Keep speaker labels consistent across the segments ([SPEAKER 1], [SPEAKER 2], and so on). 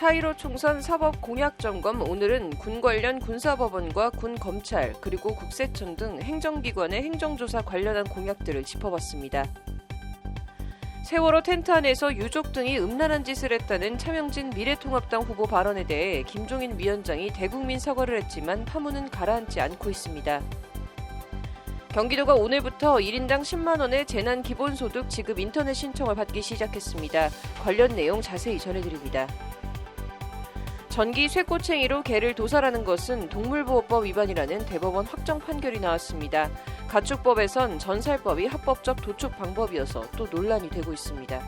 [SPEAKER 1] 4.15 총선 사법 공약 점검. 오늘은 군 관련 군사법원과 군 검찰 그리고 국세청 등 행정기관의 행정조사 관련한 공약들을 짚어봤습니다. 세월호 텐트 안에서 유족 등이 음란한 짓을 했다는 차명진 미래통합당 후보 발언에 대해 김종인 위원장이 대국민 사과를 했지만 파문은 가라앉지 않고 있습니다. 경기도가 오늘부터 1인당 10만 원의 재난기본소득 지급 인터넷 신청을 받기 시작했습니다. 관련 내용 자세히 전해드립니다. 전기 쇠꼬챙이로 개를 도살하는 것은 동물보호법 위반이라는 대법원 확정 판결이 나왔습니다. 가축법에선 전살법이 합법적 도축 방법이어서 또 논란이 되고 있습니다.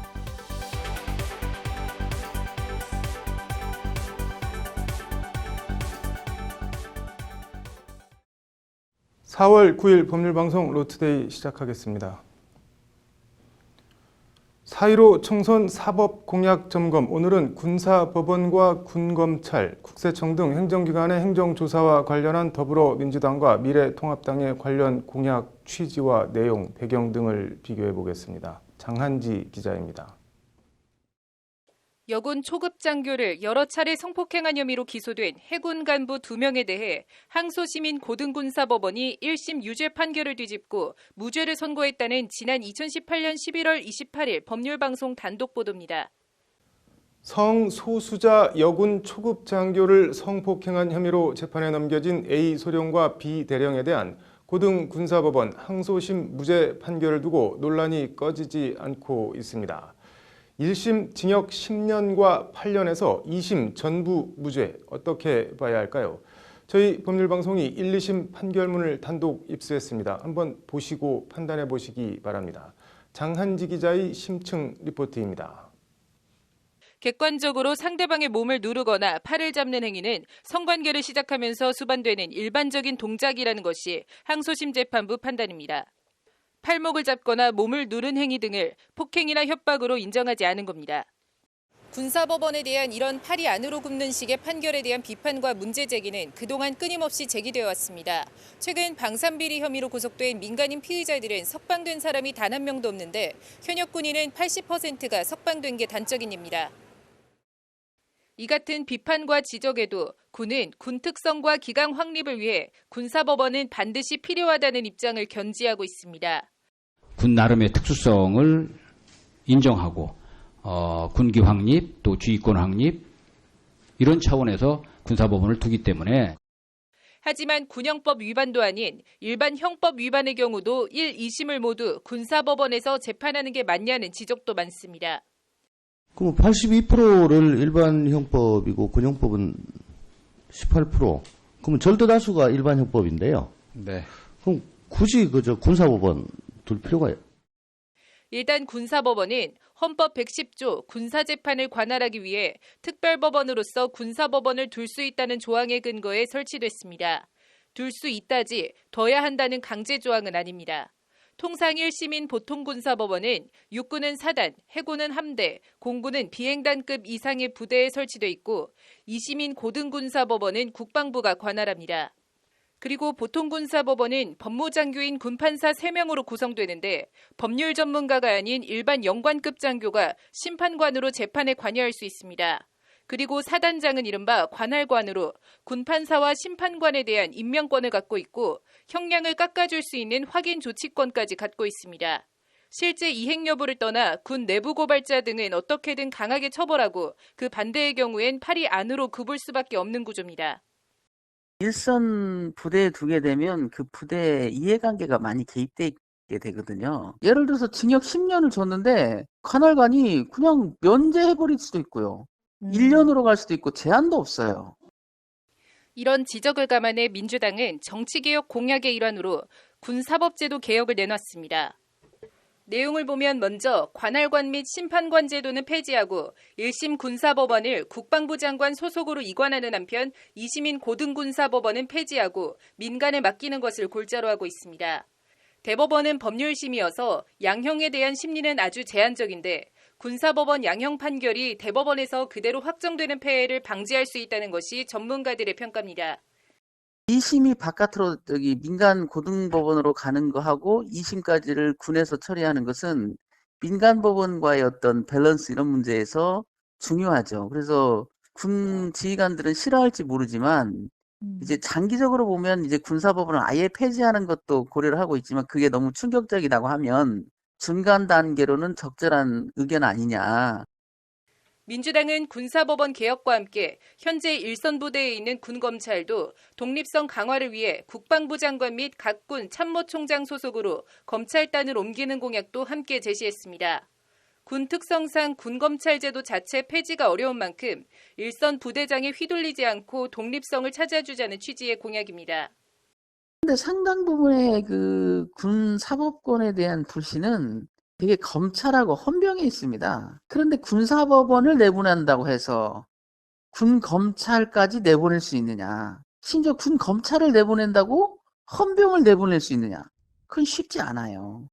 [SPEAKER 2] 4월 9일 법률방송 로투데이 시작하겠습니다. 4.15 총선 사법 공약 점검. 오늘은 군사법원과 군검찰, 국세청 등 행정기관의 행정조사와 관련한 더불어민주당과 미래통합당의 관련 공약 취지와 내용, 배경 등을 비교해 보겠습니다. 장한지 기자입니다.
[SPEAKER 3] 여군 초급 장교를 여러 차례 성폭행한 혐의로 기소된 해군 간부 2명에 대해 항소시민 고등군사법원이 1심 유죄 판결을 뒤집고 무죄를 선고했다는 지난 2018년 11월 28일 법률방송 단독 보도입니다.
[SPEAKER 2] 성소수자 여군 초급 장교를 성폭행한 혐의로 재판에 넘겨진 A 소령과 B 대령에 대한 고등군사법원 항소심 무죄 판결을 두고 논란이 꺼지지 않고 있습니다. 1심 징역 10년과 8년에서 2심 전부 무죄, 어떻게 봐야 할까요? 저희 법률방송이 1, 2심 판결문을 단독 입수했습니다. 한번 보시고 판단해 보시기 바랍니다. 장한지 기자의 심층 리포트입니다.
[SPEAKER 3] 객관적으로 상대방의 몸을 누르거나 팔을 잡는 행위는 성관계를 시작하면서 수반되는 일반적인 동작이라는 것이 항소심 재판부 판단입니다. 팔목을 잡거나 몸을 누른 행위 등을 폭행이나 협박으로 인정하지 않은 겁니다. 군사법원에 대한 이런 팔이 안으로 굽는 식의 판결에 대한 비판과 문제 제기는 그동안 끊임없이 제기되어 왔습니다. 최근 방산비리 혐의로 구속된 민간인 피의자들은 석방된 사람이 단 한 명도 없는데 현역 군인은 80%가 석방된 게 단적인 예입니다. 이 같은 비판과 지적에도 군은 군 특성과 기강 확립을 위해 군사법원은 반드시 필요하다는 입장을 견지하고 있습니다.
[SPEAKER 4] 군 나름의 특수성을 인정하고 군기 확립, 또 주의권 확립 이런 차원에서 군사법원을 두기 때문에
[SPEAKER 3] 하지만 군형법 위반도 아닌 일반 형법 위반의 경우도 1, 2심을 모두 군사법원에서 재판하는 게 맞냐는 지적도 많습니다.
[SPEAKER 5] 그럼 82%를 일반 형법이고 군형법은 18%. 그러면 절대 다수가 일반 형법인데요.
[SPEAKER 4] 네.
[SPEAKER 5] 그럼 굳이 그저 군사법원 둘 필요가.
[SPEAKER 3] 일단 군사법원은 헌법 110조 군사재판을 관할하기 위해 특별법원으로서 군사법원을 둘 수 있다는 조항의 근거에 설치됐습니다. 둘 수 있다지 둬야 한다는 강제 조항은 아닙니다. 통상 1심인 보통군사법원은 육군은 사단, 해군은 함대, 공군은 비행단급 이상의 부대에 설치돼 있고 2심인 고등군사법원은 국방부가 관할합니다. 그리고 보통군사법원은 법무장교인 군판사 3명으로 구성되는데 법률 전문가가 아닌 일반 영관급 장교가 심판관으로 재판에 관여할 수 있습니다. 그리고 사단장은 이른바 관할관으로 군판사와 심판관에 대한 임명권을 갖고 있고 형량을 깎아줄 수 있는 확인 조치권까지 갖고 있습니다. 실제 이행 여부를 떠나 군 내부 고발자 등은 어떻게든 강하게 처벌하고 그 반대의 경우엔 팔이 안으로 굽을 수밖에 없는 구조입니다.
[SPEAKER 6] 일선 부대에 두게 되면 그 부대의 이해관계가 많이 개입되게 되거든요. 예를 들어서 징역 10년을 줬는데 관할관이 그냥 면제해버릴 수도 있고요. 1년으로 갈 수도 있고 제한도 없어요.
[SPEAKER 3] 이런 지적을 감안해 민주당은 정치개혁 공약의 일환으로 군사법제도 개혁을 내놨습니다. 내용을 보면 먼저 관할관 및 심판관 제도는 폐지하고 1심 군사법원을 국방부 장관 소속으로 이관하는 한편 2심인 고등군사법원은 폐지하고 민간에 맡기는 것을 골자로 하고 있습니다. 대법원은 법률심이어서 양형에 대한 심리는 아주 제한적인데 군사법원 양형 판결이 대법원에서 그대로 확정되는 폐해를 방지할 수 있다는 것이 전문가들의 평가입니다.
[SPEAKER 6] 2심이 바깥으로 민간 고등법원으로 가는 거하고 2심까지를 군에서 처리하는 것은 민간 법원과의 어떤 밸런스 이런 문제에서 중요하죠. 그래서 군 지휘관들은 싫어할지 모르지만 이제 장기적으로 보면 이제 군사법원을 아예 폐지하는 것도 고려를 하고 있지만 그게 너무 충격적이라고 하면 중간 단계로는 적절한 의견 아니냐.
[SPEAKER 3] 민주당은 군사법원 개혁과 함께 현재 일선부대에 있는 군검찰도 독립성 강화를 위해 국방부 장관 및 각 군 참모총장 소속으로 검찰단을 옮기는 공약도 함께 제시했습니다. 군 특성상 군검찰제도 자체 폐지가 어려운 만큼 일선 부대장에 휘둘리지 않고 독립성을 찾아주자는 취지의 공약입니다.
[SPEAKER 6] 근데 상당 부분의 그 군 사법권에 대한 불신은 되게 검찰하고 헌병에 있습니다. 그런데 군사법원을 내보낸다고 해서 군 검찰까지 내보낼 수 있느냐? 심지어 군 검찰을 내보낸다고 헌병을 내보낼 수 있느냐? 그건 쉽지 않아요.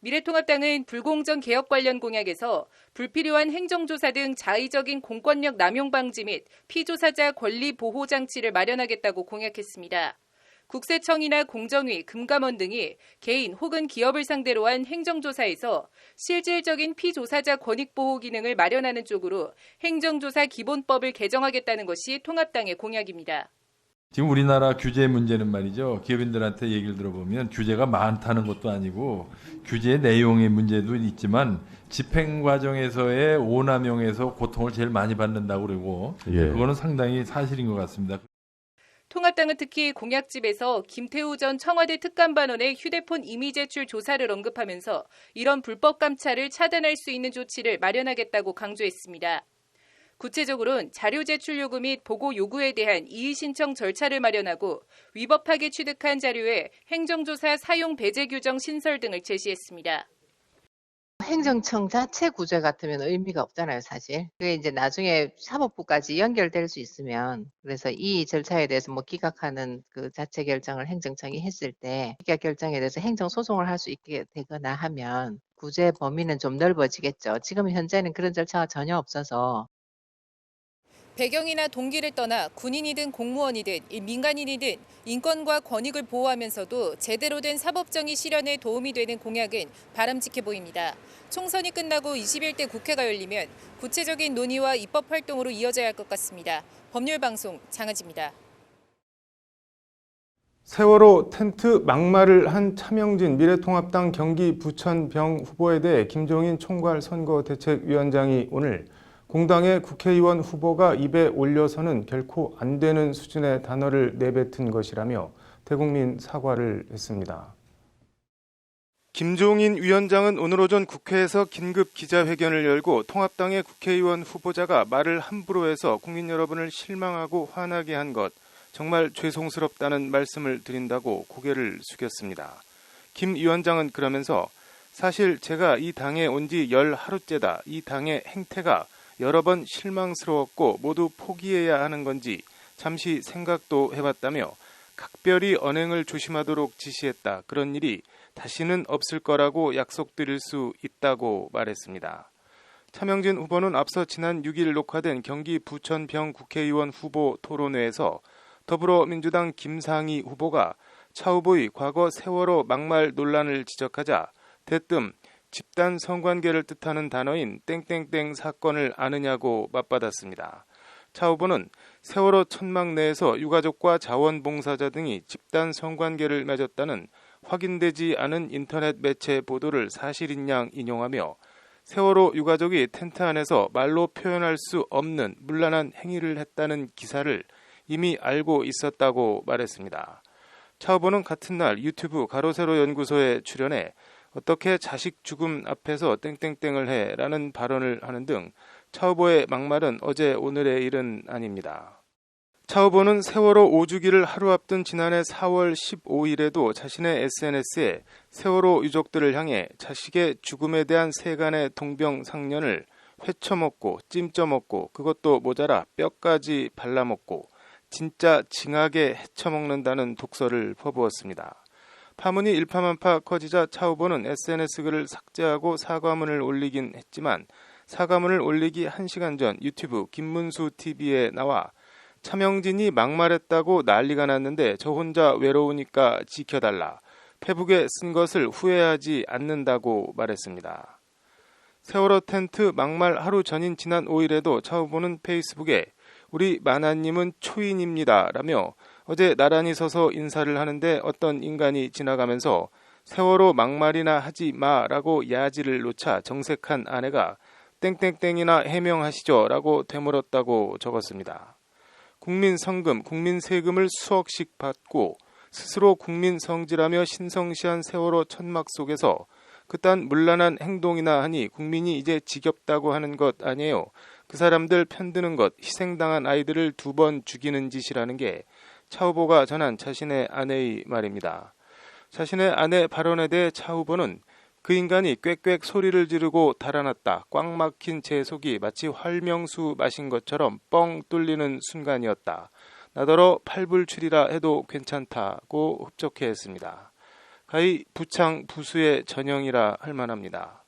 [SPEAKER 3] 미래통합당은 불공정 개혁 관련 공약에서 불필요한 행정조사 등 자의적인 공권력 남용 방지 및 피조사자 권리 보호 장치를 마련하겠다고 공약했습니다. 국세청이나 공정위, 금감원 등이 개인 혹은 기업을 상대로 한 행정조사에서 실질적인 피조사자 권익보호 기능을 마련하는 쪽으로 행정조사 기본법을 개정하겠다는 것이 통합당의 공약입니다.
[SPEAKER 7] 지금 우리나라 규제 문제는 말이죠. 기업인들한테 얘기를 들어보면 규제가 많다는 것도 아니고 규제 내용의 문제도 있지만 집행 과정에서의 오남용에서 고통을 제일 많이 받는다고 그러고 그거는 상당히 사실인 것 같습니다.
[SPEAKER 3] 통합당은 특히 공약집에서 김태우 전 청와대 특감반원의 휴대폰 이미 제출 조사를 언급하면서 이런 불법 감찰을 차단할 수 있는 조치를 마련하겠다고 강조했습니다. 구체적으로는 자료 제출 요구 및 보고 요구에 대한 이의 신청 절차를 마련하고 위법하게 취득한 자료의 행정조사 사용 배제 규정 신설 등을 제시했습니다.
[SPEAKER 8] 행정청 자체 구제 같으면 의미가 없잖아요, 사실. 그게 이제 나중에 사법부까지 연결될 수 있으면, 그래서 이 절차에 대해서 뭐 기각하는 그 자체 결정을 행정청이 했을 때 기각 결정에 대해서 행정 소송을 할 수 있게 되거나 하면 구제 범위는 좀 넓어지겠죠. 지금 현재는 그런 절차가 전혀 없어서.
[SPEAKER 3] 배경이나 동기를 떠나 군인이든 공무원이든 민간인이든 인권과 권익을 보호하면서도 제대로 된 사법정의 실현에 도움이 되는 공약은 바람직해 보입니다. 총선이 끝나고 21대 국회가 열리면 구체적인 논의와 입법 활동으로 이어져야 할 것 같습니다. 법률방송 장하지입니다.
[SPEAKER 2] 세월호 텐트 막말을 한 차명진 미래통합당 경기 부천병 후보에 대해 김종인 총괄 선거대책위원장이 오늘 공당의 국회의원 후보가 입에 올려서는 결코 안 되는 수준의 단어를 내뱉은 것이라며 대국민 사과를 했습니다. 김종인 위원장은 오늘 오전 국회에서 긴급 기자회견을 열고 통합당의 국회의원 후보자가 말을 함부로 해서 국민 여러분을 실망하고 화나게 한 것 정말 죄송스럽다는 말씀을 드린다고 고개를 숙였습니다. 김 위원장은 그러면서 사실 제가 이 당에 온 지 10하루째다. 이 당의 행태가 여러 번 실망스러웠고 모두 포기해야 하는 건지 잠시 생각도 해봤다며 각별히 언행을 조심하도록 지시했다. 그런 일이 다시는 없을 거라고 약속드릴 수 있다고 말했습니다. 차명진 후보는 앞서 지난 6일 녹화된 경기 부천병 국회의원 후보 토론회에서 더불어민주당 김상희 후보가 차 후보의 과거 세월호 막말 논란을 지적하자 대뜸 집단 성관계를 뜻하는 단어인 땡땡땡 사건을 아느냐고 맞받았습니다. 차 후보는 세월호 천막 내에서 유가족과 자원봉사자 등이 집단 성관계를 맺었다는 확인되지 않은 인터넷 매체 보도를 사실인 양 인용하며 세월호 유가족이 텐트 안에서 말로 표현할 수 없는 문란한 행위를 했다는 기사를 이미 알고 있었다고 말했습니다. 차 후보는 같은 날 유튜브 가로세로 연구소에 출연해 어떻게 자식 죽음 앞에서 땡땡땡을 해 라는 발언을 하는 등 차 후보의 막말은 어제 오늘의 일은 아닙니다. 차 후보는 세월호 5주기를 하루 앞둔 지난해 4월 15일에도 자신의 SNS에 세월호 유족들을 향해 자식의 죽음에 대한 세간의 동병상련을 회쳐먹고 찜쪄먹고 그것도 모자라 뼈까지 발라먹고 진짜 징하게 헤쳐먹는다는 독서를 퍼부었습니다. 파문이 일파만파 커지자 차 후보는 SNS 글을 삭제하고 사과문을 올리긴 했지만 사과문을 올리기 1시간 전 유튜브 김문수 TV에 나와 차명진이 막말했다고 난리가 났는데 저 혼자 외로우니까 지켜달라. 페북에 쓴 것을 후회하지 않는다고 말했습니다. 세월호 텐트 막말 하루 전인 지난 5일에도 차 후보는 페이스북에 우리 만화님은 초인입니다 라며 어제 나란히 서서 인사를 하는데 어떤 인간이 지나가면서 세월호 막말이나 하지 마라고 야지를 놓자 정색한 아내가 땡땡땡이나 해명하시죠 라고 되물었다고 적었습니다. 국민 성금, 국민 세금을 수억씩 받고 스스로 국민 성질하며 신성시한 세월호 천막 속에서 그딴 문란한 행동이나 하니 국민이 이제 지겹다고 하는 것 아니에요. 그 사람들 편드는 것, 희생당한 아이들을 2번 죽이는 짓이라는 게 차 후보가 전한 자신의 아내의 말입니다. 자신의 아내 발언에 대해 차 후보는 그 인간이 꽥꽥 소리를 지르고 달아났다. 꽉 막힌 제 속이 마치 활명수 마신 것처럼 뻥 뚫리는 순간이었다. 나더러 팔불출이라 해도 괜찮다고 흡족해 했습니다. 가히 부창 부수의 전형이라 할 만합니다.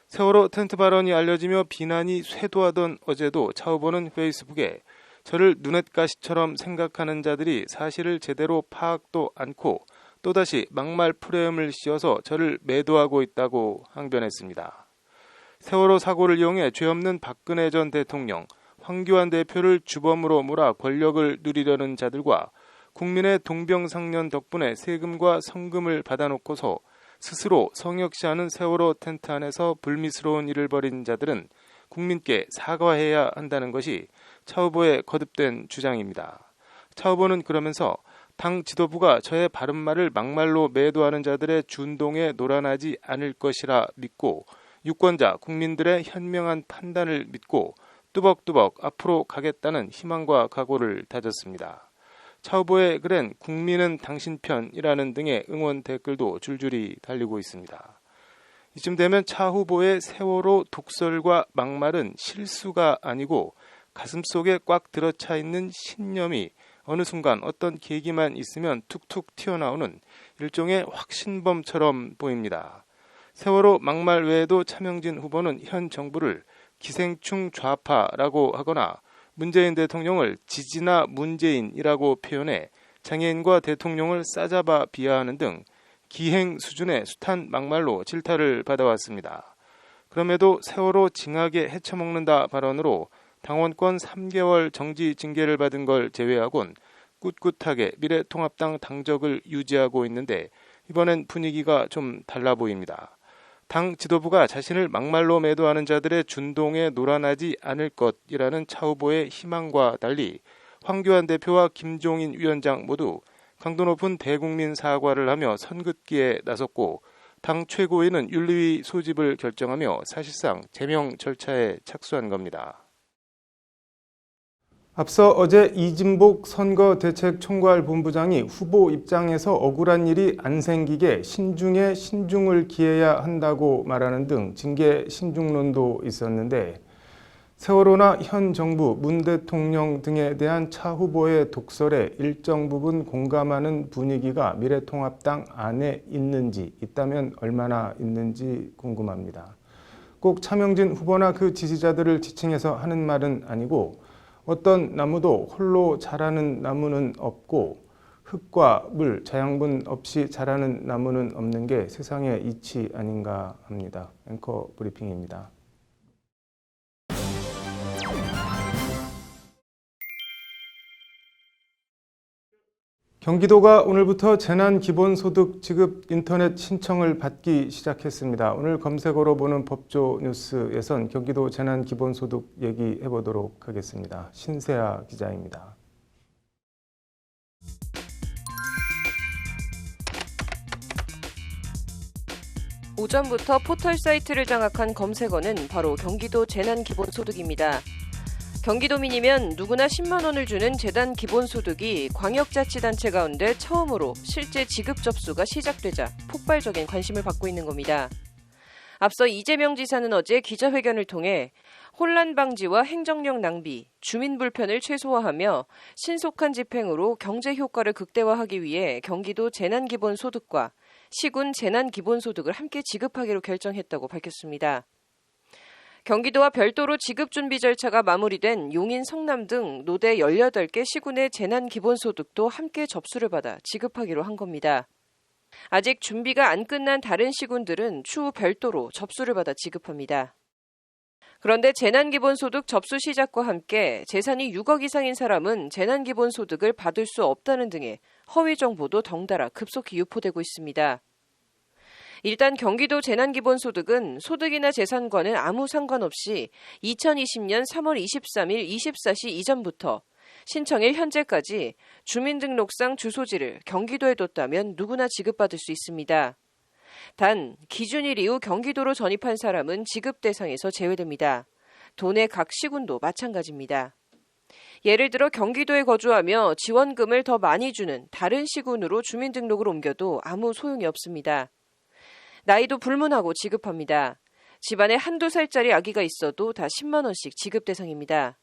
[SPEAKER 2] 세월호 텐트 발언이 알려지며 비난이 쇄도하던 어제도 차 후보는 페이스북에 저를 눈엣가시처럼 생각하는 자들이 사실을 제대로 파악도 않고 또다시 막말 프레임을 씌워서 저를 매도하고 있다고 항변했습니다. 세월호 사고를 이용해 죄 없는 박근혜 전 대통령, 황교안 대표를 주범으로 몰아 권력을 누리려는 자들과 국민의 동병상련 덕분에 세금과 성금을 받아놓고서 스스로 성역시하는 세월호 텐트 안에서 불미스러운 일을 벌인 자들은 국민께 사과해야 한다는 것이 차 후보의 거듭된 주장입니다. 차 후보는 그러면서 당 지도부가 저의 바른말을 막말로 매도하는 자들의 준동에 놀아나지 않을 것이라 믿고 유권자, 국민들의 현명한 판단을 믿고 뚜벅뚜벅 앞으로 가겠다는 희망과 각오를 다졌습니다. 차 후보의 글엔 국민은 당신 편이라는 등의 응원 댓글도 줄줄이 달리고 있습니다. 이쯤 되면 차 후보의 세월호 독설과 막말은 실수가 아니고 가슴속에 꽉 들어차 있는 신념이 어느 순간 어떤 계기만 있으면 툭툭 튀어나오는 일종의 확신범처럼 보입니다. 세월호 막말 외에도 차명진 후보는 현 정부를 기생충 좌파라고 하거나 문재인 대통령을 지지나 문재인이라고 표현해 장애인과 대통령을 싸잡아 비하하는 등 기행 수준의 숱한 막말로 질타를 받아왔습니다. 그럼에도 세월호 징하게 헤쳐먹는다 발언으로 당원권 3개월 정지 징계를 받은 걸 제외하곤 꿋꿋하게 미래통합당 당적을 유지하고 있는데 이번엔 분위기가 좀 달라 보입니다. 당 지도부가 자신을 막말로 매도하는 자들의 준동에 놀아나지 않을 것이라는 차 후보의 희망과 달리 황교안 대표와 김종인 위원장 모두 강도 높은 대국민 사과를 하며 선긋기에 나섰고 당 최고위는 윤리위 소집을 결정하며 사실상 제명 절차에 착수한 겁니다. 앞서 어제 이진복 선거대책총괄본부장이 후보 입장에서 억울한 일이 안 생기게 신중에 신중을 기해야 한다고 말하는 등 징계 신중론도 있었는데 세월호나 현 정부, 문 대통령 등에 대한 차 후보의 독설에 일정 부분 공감하는 분위기가 미래통합당 안에 있는지, 있다면 얼마나 있는지 궁금합니다. 꼭 차명진 후보나 그 지지자들을 지칭해서 하는 말은 아니고 어떤 나무도 홀로 자라는 나무는 없고 흙과 물, 자양분 없이 자라는 나무는 없는 게 세상의 이치 아닌가 합니다. 앵커 브리핑입니다. 경기도가 오늘부터 재난기본소득 지급 인터넷 신청을 받기 시작했습니다. 오늘 검색어로 보는 법조 뉴스에선 경기도 재난기본소득 얘기해 보도록 하겠습니다. 신세아 기자입니다.
[SPEAKER 1] 오전부터 포털 사이트를 장악한 검색어는 바로 경기도 재난기본소득입니다. 경기도민이면 누구나 10만 원을 주는 재단 기본소득이 광역자치단체 가운데 처음으로 실제 지급 접수가 시작되자 폭발적인 관심을 받고 있는 겁니다. 앞서 이재명 지사는 어제 기자회견을 통해 혼란 방지와 행정력 낭비, 주민 불편을 최소화하며 신속한 집행으로 경제 효과를 극대화하기 위해 경기도 재난기본소득과 시군 재난기본소득을 함께 지급하기로 결정했다고 밝혔습니다. 경기도와 별도로 지급 준비 절차가 마무리된 용인, 성남 등 노대 18개 시군의 재난기본소득도 함께 접수를 받아 지급하기로 한 겁니다. 아직 준비가 안 끝난 다른 시군들은 추후 별도로 접수를 받아 지급합니다. 그런데 재난기본소득 접수 시작과 함께 재산이 6억 이상인 사람은 재난기본소득을 받을 수 없다는 등의 허위 정보도 덩달아 급속히 유포되고 있습니다. 일단 경기도 재난기본소득은 소득이나 재산과는 아무 상관없이 2020년 3월 23일 24시 이전부터 신청일 현재까지 주민등록상 주소지를 경기도에 뒀다면 누구나 지급받을 수 있습니다. 단 기준일 이후 경기도로 전입한 사람은 지급 대상에서 제외됩니다. 도내 각 시군도 마찬가지입니다. 예를 들어 경기도에 거주하며 지원금을 더 많이 주는 다른 시군으로 주민등록을 옮겨도 아무 소용이 없습니다. 나이도 불문하고 지급합니다. 집안에 한두 살짜리 아기가 있어도 다 10만 원씩 지급 대상입니다.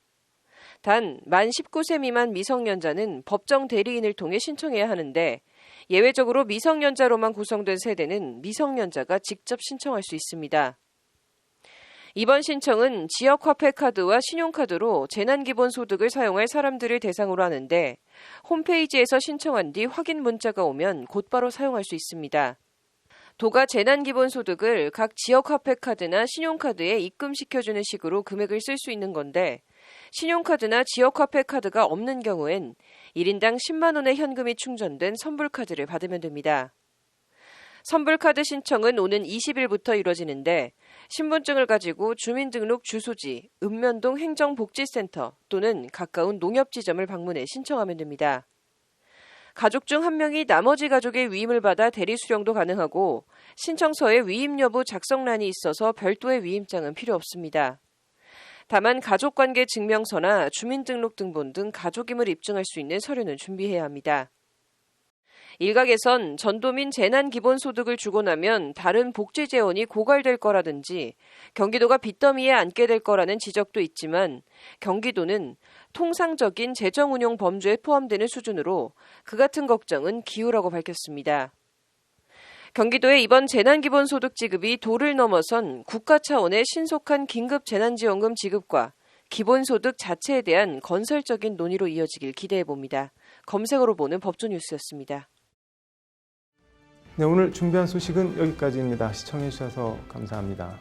[SPEAKER 1] 단 만 19세 미만 미성년자는 법정 대리인을 통해 신청해야 하는데 예외적으로 미성년자로만 구성된 세대는 미성년자가 직접 신청할 수 있습니다. 이번 신청은 지역화폐카드와 신용카드로 재난기본소득을 사용할 사람들을 대상으로 하는데 홈페이지에서 신청한 뒤 확인 문자가 오면 곧바로 사용할 수 있습니다. 도가 재난기본소득을 각 지역화폐카드나 신용카드에 입금시켜주는 식으로 금액을 쓸 수 있는 건데 신용카드나 지역화폐카드가 없는 경우엔 1인당 10만 원의 현금이 충전된 선불카드를 받으면 됩니다. 선불카드 신청은 오는 20일부터 이뤄지는데 신분증을 가지고 주민등록 주소지, 읍면동 행정복지센터 또는 가까운 농협지점을 방문해 신청하면 됩니다. 가족 중 한 명이 나머지 가족의 위임을 받아 대리 수령도 가능하고 신청서에 위임 여부 작성란이 있어서 별도의 위임장은 필요 없습니다. 다만 가족관계 증명서나 주민등록등본 등 가족임을 입증할 수 있는 서류는 준비해야 합니다. 일각에선 전도민 재난기본소득을 주고 나면 다른 복지재원이 고갈될 거라든지 경기도가 빚더미에 앉게 될 거라는 지적도 있지만 경기도는 통상적인 재정운용 범주에 포함되는 수준으로 그 같은 걱정은 기우라고 밝혔습니다. 경기도의 이번 재난기본소득 지급이 도를 넘어선 국가 차원의 신속한 긴급재난지원금 지급과 기본소득 자체에 대한 건설적인 논의로 이어지길 기대해봅니다. 검색어로 보는 법조뉴스였습니다.
[SPEAKER 2] 네, 오늘 준비한 소식은 여기까지입니다. 시청해주셔서 감사합니다.